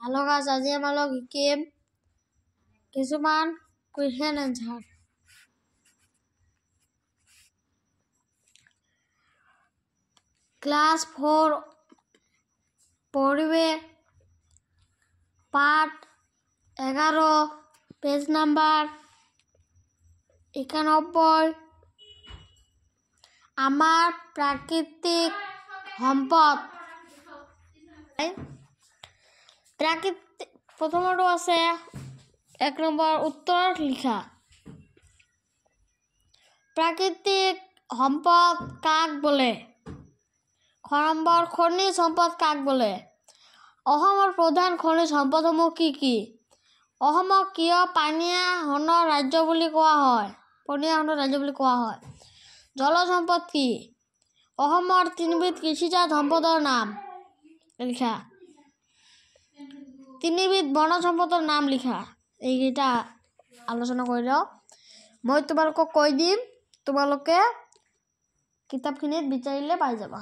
Hello guys, আজি আমাৰ শিকিম কিছুমান question answer. Class 4 পঢ়িবে পাঠ 11 পেজ নাম্বার 91 আমাৰ প্ৰাকৃতিক সম্পদ প্ৰথমটো আছে 1 নম্বৰ উত্তৰ লিখা প্ৰাকৃতিক সম্পদ কাক বোলে খ নম্বৰ খনিজ সম্পদ কাক বোলে অসমৰ প্ৰধান খনিজ সম্পদসমূহ কি কি অসমক কিয় পানীয়া হনৰ ৰাজ্য বুলি কোৱা হয় জলজ সম্পদ কি অসমৰ তিনিবিধ কৃষিজাত সম্পদৰ নাম লিখা তিনিবিধ বনজ সম্পদৰ নাম লিখা এইকেইটা আলোচনা কৰি লও মই তোমালোকক কৈ দিম তোমালোকে কিতাপখিনিত বিচাৰিলে পাই যাবা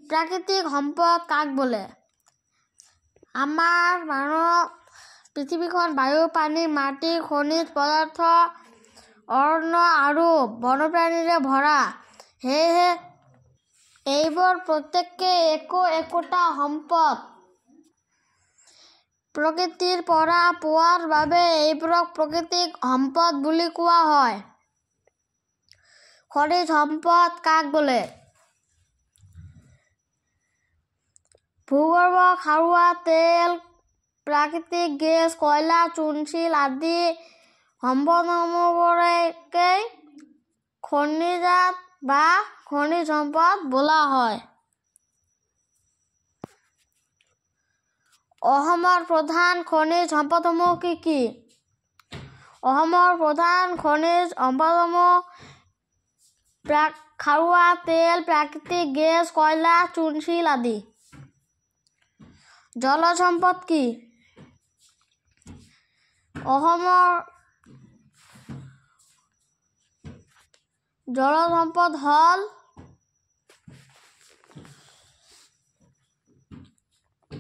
প্ৰাকৃতিক সম্পদ কাক বোলে আমাৰ মানৱ পৃথিৱীখন বায়ু পানী মাটি খনিজ পদাৰ্থ অৰণ্য আৰু বন্যপ্ৰাণীৰে ভৰা সেয়েহে এইবোৰ প্ৰত্যেককে একোটা সম্পদ প্ৰকৃতিৰ পৰা পোৱাৰ বাবে এইবোৰক প্ৰাকৃতিক সম্পদ বুলি কোৱা হয় খনিজ সম্পদ কাক বোলে ভূগৰ্ভ খাৰুৱা তেল প্ৰাকৃতিক গেছ কয়লা চূণশিল আদি সম্পদসমূহকে খনিজাত বা খনিজ সম্পদ বোলা হয় অসমৰ প্ৰধান খনিজ সম্পদসমূহ কি কি অসমৰ প্ৰধান খনিজ সম্পদসমূহ খাৰুৱা তেল প্ৰাকৃতিক গেছ কয়লা চূণশিল আদি জলজ সম্পদ কি অসমৰ জলজ সম্পদ হল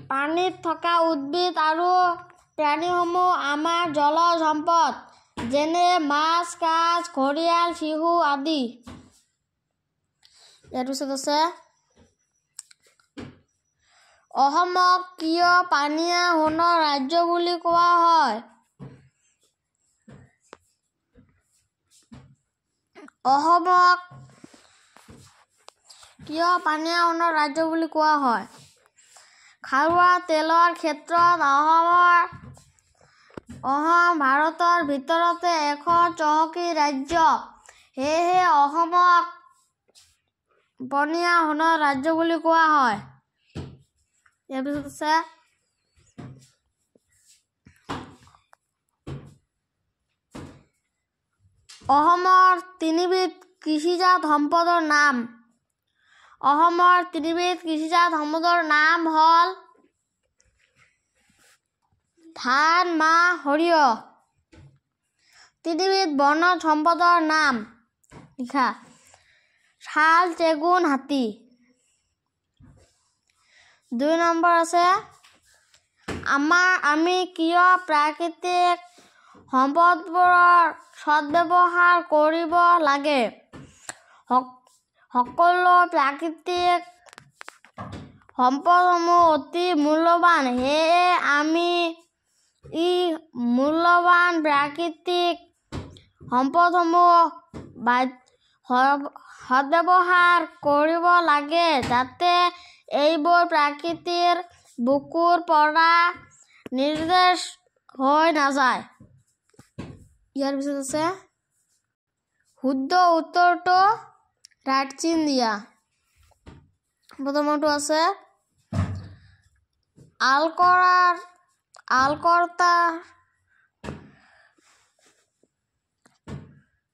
পানীত থকা উদ্ভিদ আৰু প্ৰাণীসমূহ আমাৰ জলজ সম্পদ যেনে মাছ কাছ ঘৰিয়াল শিহু আদি ইয়াৰ পিছত আছে অসমক কিয় পানীয়া হনৰ ৰাজ্য বুলি কোৱা হয় অসমক কিয় পানীয়া হনৰ ৰাজ্য বুলি কোৱা হয় খাৰুৱা তেলৰ ক্ষেত্ৰত অসম ভাৰতৰ ভিতৰতে এখন চহকী ৰাজ্য সেয়েহে অসমক পানীয়া হনৰ ৰাজ্য বুলি কোৱা হয় ইয়াৰ পিছত আছে অসমৰ তিনিবিধ কৃষিজাত সম্পদৰ নাম অসমৰ তিনিবিধ কৃষিজাত সম্পদৰ নাম হল ধান মাহ সৰিয়হ তিনিবিধ বনজ সম্পদৰ নাম লিখা শাল চেগুন হাতী 2 নম্বৰ আছে আমি কিয় প্ৰাকৃতিক সম্পদবোৰৰ সদ্ব্যৱহাৰ কৰিব লাগে সকলো প্ৰাকৃতিক সম্পদসমূহ অতি মূল্যৱান সেয়ে আমি মূল্যৱান প্ৰাকৃতিক সম্পদসমূহ সদ্ব্যৱহাৰ কৰিব লাগে যাতে এইবোৰ প্ৰাকৃতিৰ বুকুৰ পৰা নিৰ্দেশ হৈ নাযায় ইয়াৰ পিছত আছে শুদ্ধ উত্তৰটো ৰাইট চিন দিয়া প্ৰথমটো আছে আলকৰ্তা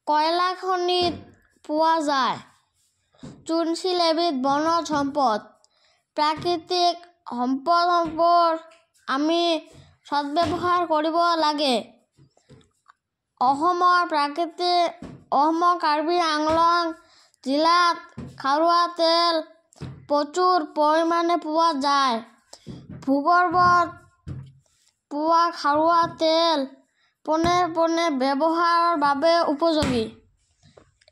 কয়লা খনিত পোৱা যায় চূণশিল এবিধ বনজ সম্পদ প্ৰাকৃতিক সম্পদবোৰ আমি সদ্ব্যৱহাৰ কৰিব লাগে অসমৰ কাৰ্বি আংলং জিলাত খাৰুৱা তেল প্ৰচুৰ পৰিমাণে পোৱা যায় ভূগৰ্ভত পোৱা খাৰুৱা তেল পোনে পোনে ব্যৱহাৰৰ বাবে উপযোগী।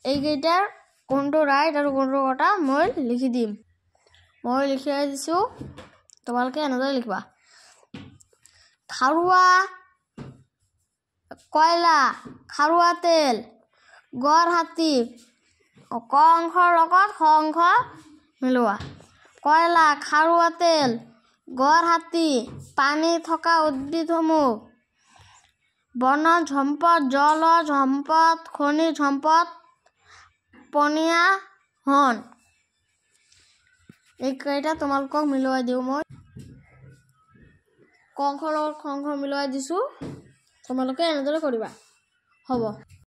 এইকেইটাৰ কোনটো ৰাইট আৰু কোনটো কথা মই লিখি দিম। মই লিখি দিছোঁ, তোমালোকে এনেদৰে লিখিবা। খাৰুৱা কয়লা, খাৰুৱা তেল, গড় হাতী, ক অংশৰ লগত খ অংশ মিলোৱা। কয়লা, খাৰুৱা তেল, গড় হাতী, পানী থকা উদ্ভিদসমূহ, বনজ সম্পদ, জলজ সম্পদ, খনিজ সম্পদ, পনীয়া হন। এইকেইটা তোমালোকক মিলুৱাই দিওঁ মই। ক অংশৰ লগত খ অংশ মিলুৱাই দিছোঁ, তোমালোকে এনেদৰে কৰিবা। হ'ব।